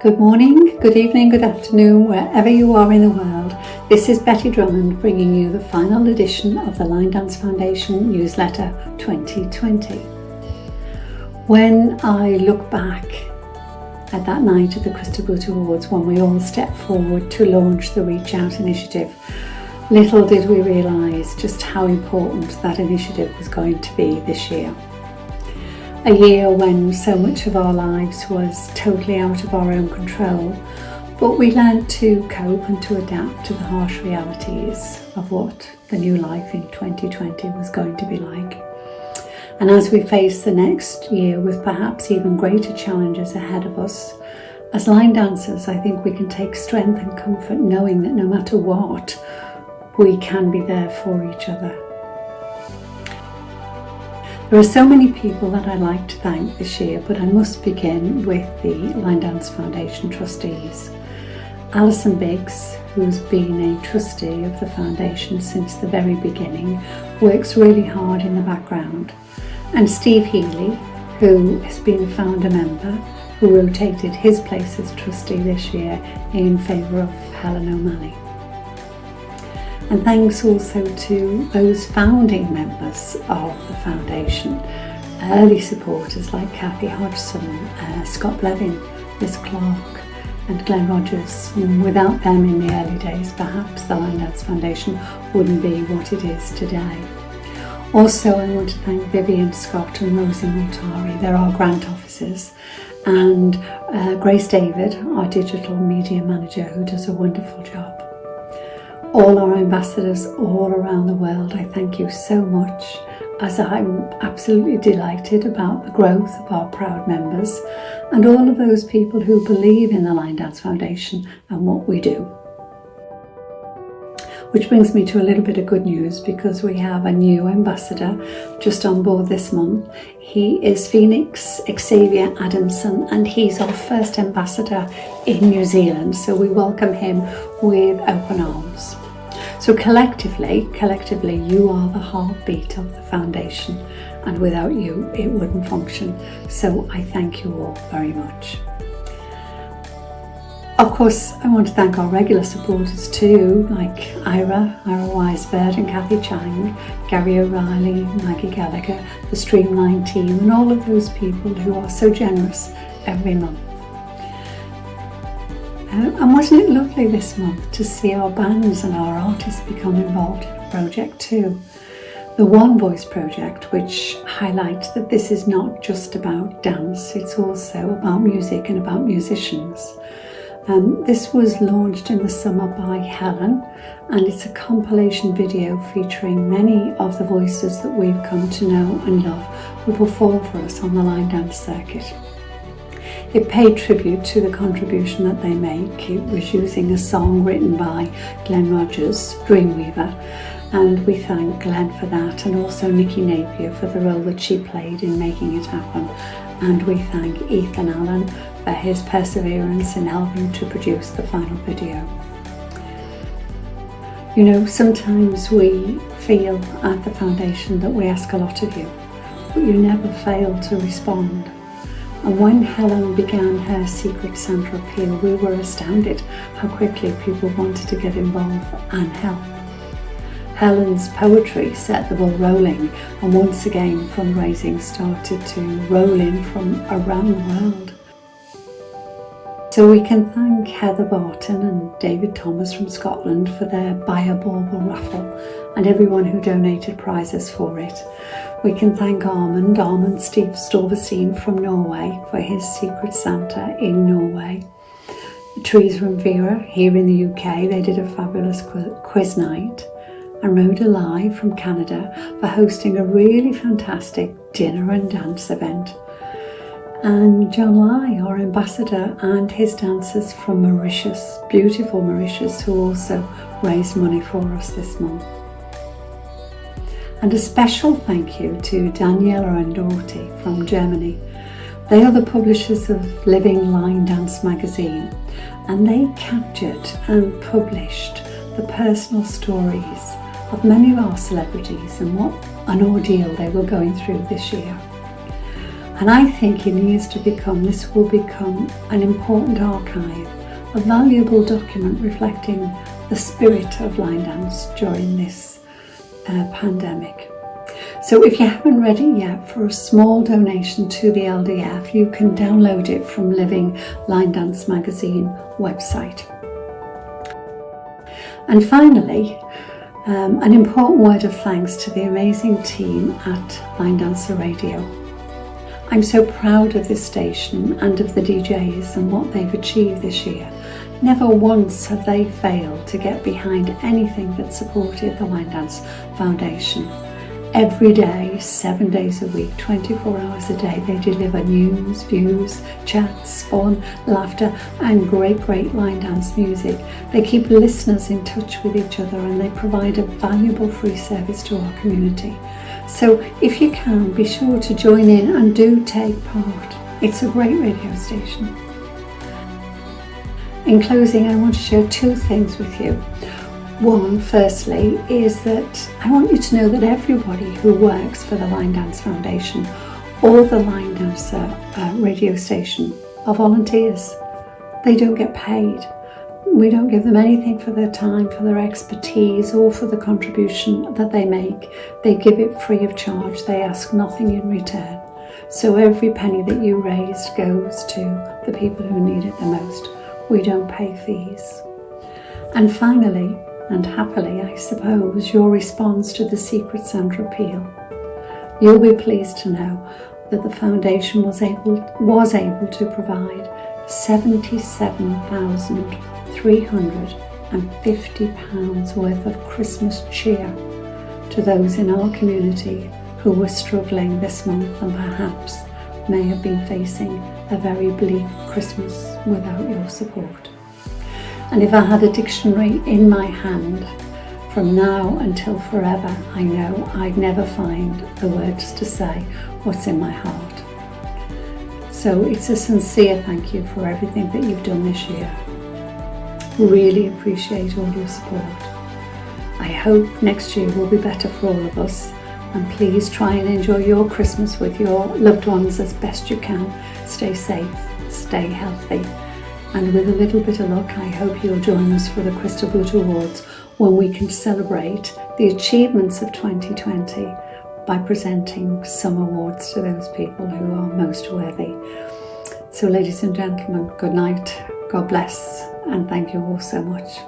Good morning, good evening, good afternoon, wherever you are in the world. This is Betty Drummond bringing you the final edition of the Line Dance Foundation newsletter 2020. When I look back at that night at the Crystal Boot Awards when we all stepped forward to launch the Reach Out initiative, little did we realise just how important that initiative was going to be this year. A year when so much of our lives was totally out of our own control, but we learned to cope and to adapt to the harsh realities of what the new life in 2020 was going to be like. And as we face the next year with perhaps even greater challenges ahead of us, as line dancers, I think we can take strength and comfort knowing that no matter what, we can be there for each other. There are so many people that I'd like to thank this year, but I must begin with the Line Dance Foundation trustees. Alison Biggs, who's been a trustee of the foundation since the very beginning, works really hard in the background. And Steve Healy, who has been a founder member, who rotated his place as trustee this year in favour of Helen O'Malley. And thanks also to those founding members of the foundation, early supporters like Kathy Hodgson, Scott Blevin, Liz Clark and Glenn Rogers. Without them in the early days, perhaps the Line Dance Foundation wouldn't be what it is today. Also, I want to thank Vivian Scott and Rosie Multari, they're our grant officers, and Grace David, our digital media manager, who does a wonderful job. All our ambassadors all around the world, I thank you so much, as I'm absolutely delighted about the growth of our proud members and all of those people who believe in the Line Dance Foundation and what we do. Which brings me to a little bit of good news, because we have a new ambassador just on board this month. He is Phoenix Xavier Adamson, and he's our first ambassador in New Zealand, so we welcome him with open arms. So collectively, you are the heartbeat of the foundation, and without you it wouldn't function. So I thank you all very much. Of course, I want to thank our regular supporters too, like Ira Weisberg and Kathy Chang, Gary O'Reilly, Maggie Gallagher, the Streamline team, and all of those people who are so generous every month. And wasn't it lovely this month to see our bands and our artists become involved in a project too? The One Voice project, which highlights that this is not just about dance, it's also about music and about musicians. This was launched in the summer by Helen, and it's a compilation video featuring many of the voices that we've come to know and love who perform for us on the line dance circuit. It paid tribute to the contribution that they make. It was using a song written by Glenn Rogers, Dreamweaver, and we thank Glenn for that, and also Nikki Napier for the role that she played in making it happen. And we thank Ethan Allen for his perseverance in helping to produce the final video. You know, sometimes we feel at the foundation that we ask a lot of you, but you never fail to respond. And when Helen began her Secret Santa appeal, we were astounded how quickly people wanted to get involved and help. Helen's poetry set the ball rolling, and once again fundraising started to roll in from around the world. So we can thank Heather Barton and David Thomas from Scotland for their Buy a Bauble raffle, and everyone who donated prizes for it. We can thank Armand Steve Storvestein from Norway for his Secret Santa in Norway. Teresa and Vera here in the UK, they did a fabulous quiz night. And Rhoda Live from Canada for hosting a really fantastic dinner and dance event. And John Lai, our ambassador, and his dancers from Mauritius, beautiful Mauritius, who also raised money for us this month. And a special thank you to Daniela and Dorothy from Germany. They are the publishers of Living Line Dance magazine, and they captured and published the personal stories of many of our celebrities and what an ordeal they were going through this year. And I think this will become an important archive, a valuable document reflecting the spirit of line dance during this pandemic. So if you haven't read it yet, for a small donation to the LDF, you can download it from Living Line Dance Magazine website. And finally, an important word of thanks to the amazing team at Line Dancer Radio. I'm so proud of this station and of the DJs and what they've achieved this year. Never once have they failed to get behind anything that supported the Line Dance Foundation. Every day, 7 days a week, 24 hours a day, they deliver news, views, chats, fun, laughter and great line dance music. They keep listeners in touch with each other and they provide a valuable free service to our community. So if you can, be sure to join in and do take part. It's a great radio station. In closing, I want to share two things with you. One, firstly, is that I want you to know that everybody who works for the Line Dance Foundation or the Line Dancer radio station are volunteers. They don't get paid. We don't give them anything for their time, for their expertise, or for the contribution that they make. They give it free of charge. They ask nothing in return. So every penny that you raise goes to the people who need it the most. We don't pay fees. And finally, and happily, I suppose, your response to the Secret Santa appeal. You'll be pleased to know that the foundation was able to provide £77,350 worth of Christmas cheer to those in our community who were struggling this month and perhaps may have been facing a very bleak Christmas without your support. And if I had a dictionary in my hand from now until forever, I know I'd never find the words to say what's in my heart. So it's a sincere thank you for everything that you've done this year. Really appreciate all your support. I hope next year will be better for all of us, and please try and enjoy your Christmas with your loved ones as best you can. Stay safe, stay healthy. And with a little bit of luck, I hope you'll join us for the Crystal Boot Awards, when we can celebrate the achievements of 2020 by presenting some awards to those people who are most worthy. So ladies and gentlemen, good night, God bless, and thank you all so much.